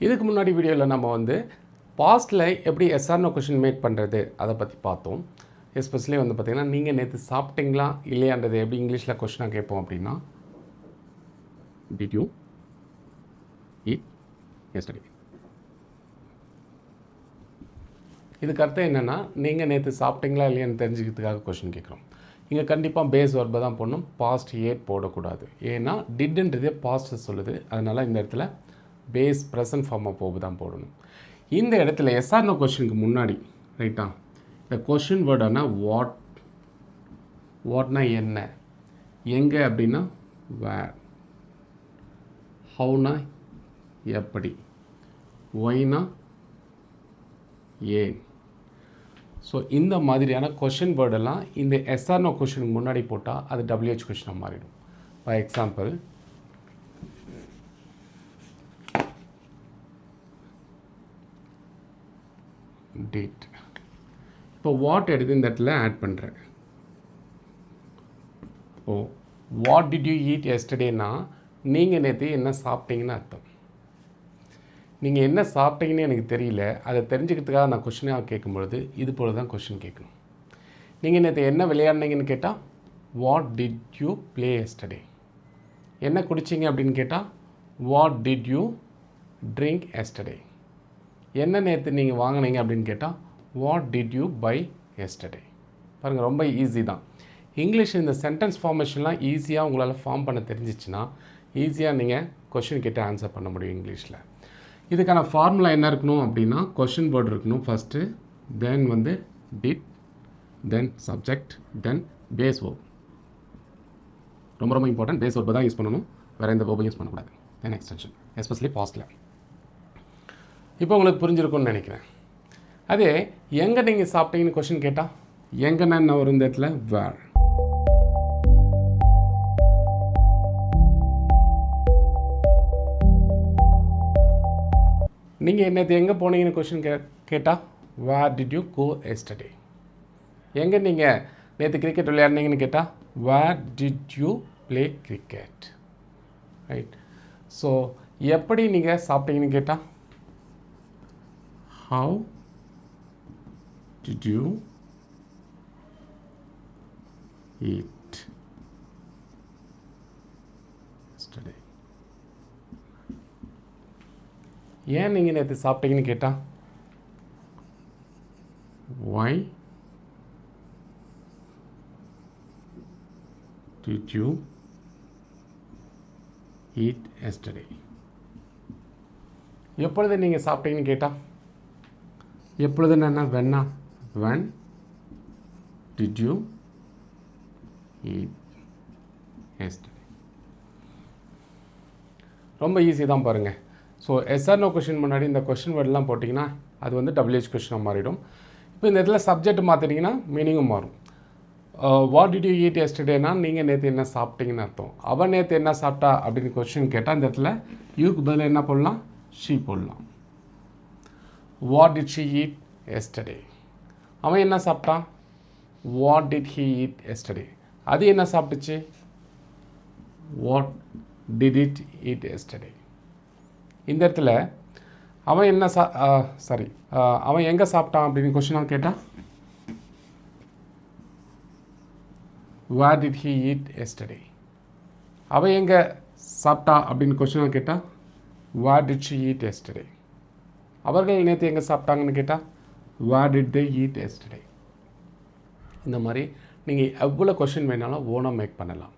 இதுக்கு முன்னாடி வீடியோவில் நம்ம வந்து பாஸ்ட்டில் எப்படி எஸ்ஆர்னோ கொஷின் மேக் பண்ணுறது அதை பற்றி பார்த்தோம். எஸ்பெஷலி வந்து பார்த்திங்கன்னா நீங்கள் நேற்று சாப்பிட்டீங்களா இல்லையான்றது எப்படி இங்கிலீஷில் கொஷினாக கேட்போம் அப்படின்னா டிட் யூ ஈட் எஸ்டர்டே. இதுக்கு அர்த்தம் என்னென்னா நீங்கள் நேற்று சாப்பிட்டீங்களா இல்லையான்னு தெரிஞ்சுக்கிறதுக்காக கொஷின் கேட்குறோம். இங்கே கண்டிப்பாக பேஸ் வெர்பை தான் போடணும், பாஸ்ட் ஏட் போடக்கூடாது. ஏன்னா டிட்ன்றதே பாஸ்ட்டு சொல்லுது, அதனால் இந்த இடத்துல base present form of verb தான் போடணும். இந்த இடத்துல எஸ்ஆர்னோ கொஷினுக்கு முன்னாடி ரைட்டா இந்த கொஷின் வேர்டானா வாட்னா என்ன, எங்கே அப்படின்னா வேர், ஹவுனா எப்படி, ஒய்னா ஏன். ஸோ இந்த மாதிரியான கொஷின் வேர்டெல்லாம் இந்த எஸ்ஆர்னோ கொஷினுக்கு முன்னாடி போட்டால் அது டபிள்யூஹெச் கொஷினாக மாறிடும். For example that. இப்போ வாட் எடுத்து இந்த இடத்துல ஆட் பண்ணுறேன். Oh what did you eat எஸ்டர்டேனா நீங்கள் நேற்று என்ன சாப்பிட்டீங்கன்னு அர்த்தம். நீங்கள் என்ன சாப்பிட்டீங்கன்னு எனக்கு தெரியல, அதை தெரிஞ்சுக்கிறதுக்காக நான் கொஷினாக கேட்கும்பொழுது இது போல் தான் கொஷின் கேட்கணும். நீங்கள் நேற்று என்ன விளையாடினீங்கன்னு கேட்டால் what did you play yesterday. என்ன குடிச்சிங்க அப்படின்னு கேட்டால் what did you drink yesterday. என்ன நேற்று நீங்கள் வாங்கினீங்க அப்படின்னு கேட்டால் what did you buy yesterday. பாருங்கள், ரொம்ப ஈஸி தான். இங்கிலீஷ் இந்த சென்டென்ஸ் ஃபார்மேஷன்லாம் ஈஸியாக உங்களால் ஃபார்ம் பண்ண தெரிஞ்சிச்சுன்னா ஈஸியாக நீங்கள் கொஷின் கிட்ட ஆன்சர் பண்ண முடியும் இங்கிலீஷில். இதுக்கான ஃபார்முலா என்ன இருக்கணும் அப்படின்னா கொஷின் வேர்டு இருக்கணும் ஃபஸ்ட்டு, தென் வந்து did, then subject, then base verb. ரொம்ப ரொம்ப இம்பார்ட்டன்ட். பேஸ் வேர்பை தான் யூஸ் பண்ணணும், வேறு எந்த வேர்பையும் யூஸ் பண்ணக்கூடாது. தென் எக்ஸ்டென்ஷன், எஸ்பெஷலி பாஸ்ட்டில். இப்போ உங்களுக்கு புரிஞ்சிருக்கும்னு நினைக்கிறேன். அதே எங்கே நீங்கள் சாப்பிட்டீங்கன்னு கொஷின் கேட்டால் எங்கன்னா என்ன வரும் இந்த இடத்துல வேர். நீங்கள் நேற்று எங்கே போனீங்கன்னு கொஷின் கேட்டால் where did you go yesterday. எங்கே நீங்கள் நேற்று கிரிக்கெட் விளையாடுனீங்கன்னு கேட்டால் where did you play cricket. Right. So எப்படி நீங்கள் சாப்பிட்டீங்கன்னு கேட்டால் how did you eat yesterday. ஏன் நீங்கள் நேற்று சாப்பிட்டீங்கன்னு கேட்டால் why did you eat yesterday. எப்பொழுது நீங்கள் சாப்பிட்டீங்கன்னு கேட்டால் எப்பொழுதுன்னு என்ன வென்னா when did you eat yesterday. ரொம்ப ஈஸி தான் பாருங்கள். ஸோ எஸ்ஆர்னோ கொஷின் முன்னாடி இந்த கொஷின் வேர்டெலாம் போட்டிங்கன்னா அது வந்து டபிள்யூஹெச் கொஷினாக மாறிடும். இப்போ இந்த இடத்துல சப்ஜெக்ட் மாற்றிட்டிங்கன்னா மீனிங்கும் மாறும். வாட் டிட் யூ ஈட் எஸ்டர்டேனா நீங்கள் நேற்று என்ன சாப்பிட்டீங்கன்னு அர்த்தம். அவன் நேற்று என்ன சாப்பிட்டா அப்படின்னு கொஷின் கேட்டால் இந்த இடத்துல யூக்கு பதில் என்ன போடலாம், ஷீ போடலாம். What did she eat yesterday. அவன் என்ன சாப்பிட்டான், what did he eat yesterday. அது என்ன சாப்பிட்டுச்சு, what did it eat yesterday. இந்த இடத்துல அவன் என்ன அவன் எங்கே சாப்பிட்டான் அப்படின்னு கொஷினாக கேட்டால் where did he eat yesterday. அவன் எங்கே சாப்பிட்டா அப்படின்னு கொஷினாக கேட்டால் where did she eat yesterday. அவர்கள் நேற்று எங்கே சாப்பிட்டாங்கன்னு கேட்டால் where did they eat yesterday. இந்த மாதிரி நீங்கள் எவ்வளோ கொஷின் வேணாலும் ஓனாக மேக் பண்ணலாம்.